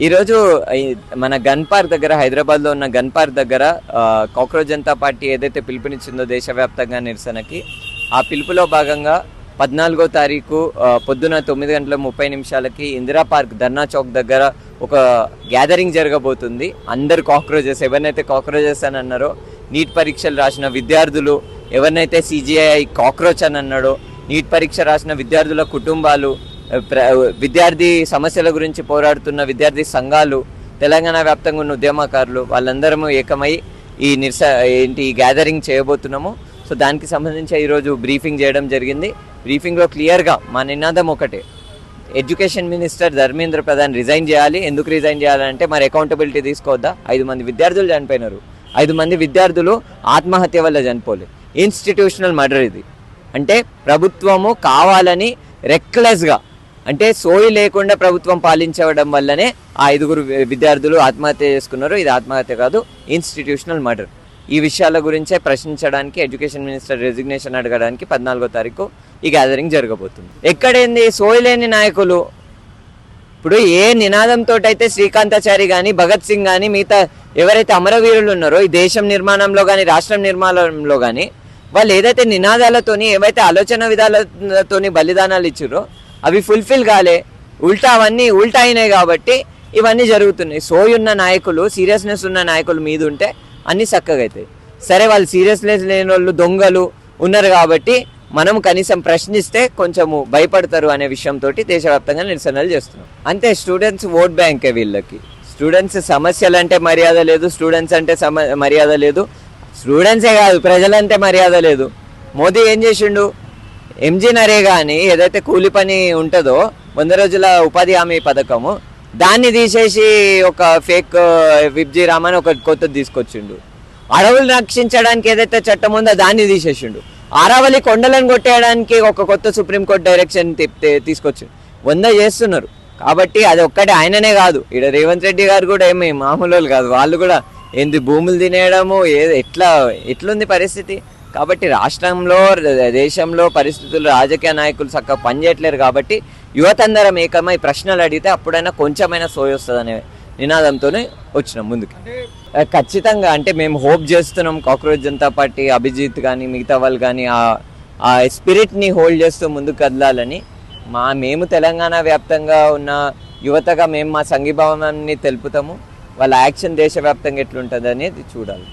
ఈరోజు మన gun park దగ్గర, హైదరాబాద్లో ఉన్న గన్ పార్క్ దగ్గర కాక్రోచ్ జనతా పార్టీ ఏదైతే పిలుపునిచ్చిందో దేశవ్యాప్తంగా నిరసనకి, ఆ పిలుపులో భాగంగా 14వ తారీఖు పొద్దున 9:30 ఇందిరా పార్క్ ధర్నా చౌక్ దగ్గర ఒక గ్యాదరింగ్ జరగబోతుంది. అందరు కాక్రోచెస్, ఎవరినైతే కాక్రోచెస్ అని అన్నారో, నీట్ పరీక్షలు రాసిన విద్యార్థులు, ఎవరినైతే సిజిఐ కాక్రోచ్ అని అన్నాడో, నీట్ పరీక్ష రాసిన విద్యార్థుల కుటుంబాలు, విద్యార్థి సమస్యల గురించి పోరాడుతున్న విద్యార్థి సంఘాలు, తెలంగాణ వ్యాప్తంగా ఉన్న ఉద్యమకారులు, వాళ్ళందరము ఏకమై ఈ గ్యాదరింగ్ చేయబోతున్నాము. సో దానికి సంబంధించి ఈరోజు బ్రీఫింగ్ చేయడం జరిగింది. బ్రీఫింగ్లో క్లియర్గా మా నినాదం ఒకటే, education minister Dharmendra Pradhan resign చేయాలి. ఎందుకు రిజైన్ చేయాలంటే మరి అకౌంటబిలిటీ తీసుకోవద్దా? 5 మంది విద్యార్థులు చనిపోయినారు. 5 మంది విద్యార్థులు ఆత్మహత్య వల్ల చనిపోలేదు. ఇన్స్టిట్యూషనల్ మర్డర్ ఇది. అంటే ప్రభుత్వము కావాలని రెక్లెస్గా, అంటే సోయి లేకుండా ప్రభుత్వం పాలించడం వల్లనే ఆ 5 విద్యార్థులు ఆత్మహత్య చేసుకున్నారు. ఇది ఆత్మహత్య కాదు, ఇన్స్టిట్యూషనల్ మర్డర్. ఈ విషయాల గురించే ప్రశ్నించడానికి, ఎడ్యుకేషన్ మినిస్టర్ రెసిగ్నేషన్ అడగడానికి 14వ తారీఖు ఈ గ్యాదరింగ్ జరగబోతుంది. ఎక్కడైంది సోయి లేని నాయకులు? ఇప్పుడు ఏ నినాదంతో అయితే శ్రీకాంతాచారి కానీ, భగత్ సింగ్ కానీ, మిగతా ఎవరైతే అమరవీరులు ఉన్నారో ఈ దేశం నిర్మాణంలో కానీ, రాష్ట్రం నిర్మాణంలో కానీ, వాళ్ళు ఏదైతే నినాదాలతోని, ఏవైతే ఆలోచన విధాలతోని బలిదానాలు ఇచ్చారో అవి ఫుల్ఫిల్ కాలే, అవన్నీ ఉల్టా అయినాయి. కాబట్టి ఇవన్నీ జరుగుతున్నాయి. సోయి ఉన్న నాయకులు, సీరియస్నెస్ ఉన్న నాయకులు మీద ఉంటే అన్నీ చక్కగా అవుతాయి. సరే, వాళ్ళు సీరియస్నెస్ లేని వాళ్ళు, దొంగలు ఉన్నారు కాబట్టి మనం కనీసం ప్రశ్నిస్తే కొంచెము భయపడతారు అనే విషయంతో దేశవ్యాప్తంగా నిరసనలు చేస్తున్నాం. అంతే, స్టూడెంట్స్ ఓట్ బ్యాంకే వీళ్ళకి. స్టూడెంట్స్ సమస్యలు అంటే మర్యాద లేదు, స్టూడెంట్స్ అంటే మర్యాద లేదు. స్టూడెంట్సే కాదు, ప్రజలంటే మర్యాద లేదు. మోదీ ఏం చేసిండు? ఎంజీ నరేగా అని ఏదైతే కూలి పని ఉంటుందో, 100 రోజుల ఉపాధి హామీ పథకము, దాన్ని తీసేసి ఒక ఫేక్ విప్జీ రామన్ ఒక కొత్తది తీసుకొచ్చిండు. అడవులు రక్షించడానికి ఏదైతే చట్టం ఉందో దాన్ని తీసేసిండు. ఆరావళి కొండలను కొట్టేయడానికి ఒక కొత్త సుప్రీంకోర్టు డైరెక్షన్ తీసుకొచ్చిండు. 100 చేస్తున్నారు. కాబట్టి అది ఒక్కటే ఆయననే కాదు, ఇక్కడ రేవంత్ రెడ్డి గారు కూడా ఏమి మామూలు కాదు. వాళ్ళు కూడా ఏంది భూములు తినేయడము, ఎట్లుంది పరిస్థితి. కాబట్టి రాష్ట్రంలో, దేశంలో పరిస్థితులు, రాజకీయ నాయకులు చక్కగా పనిచేయట్లేరు. కాబట్టి యువతందరం ఏకమై ప్రశ్నలు అడిగితే అప్పుడైనా కొంచెమైనా సోయి వస్తుంది అనే నినాదంతోనే వచ్చినాం ముందుకు. ఖచ్చితంగా, అంటే మేము హోప్ చేస్తున్నాం కాక్రోచ్ జనతా పార్టీ, అభిజిత్ కానీ, మిగతా వాళ్ళు కానీ ఆ స్పిరిట్ని హోల్డ్ చేస్తూ ముందుకు కదలాలని. మేము తెలంగాణ వ్యాప్తంగా ఉన్న యువతగా మేము మా సంఘీభావాన్ని తెలుపుతాము. వాళ్ళ యాక్షన్ దేశవ్యాప్తంగా ఎట్లుంటుంది అనేది చూడాలి.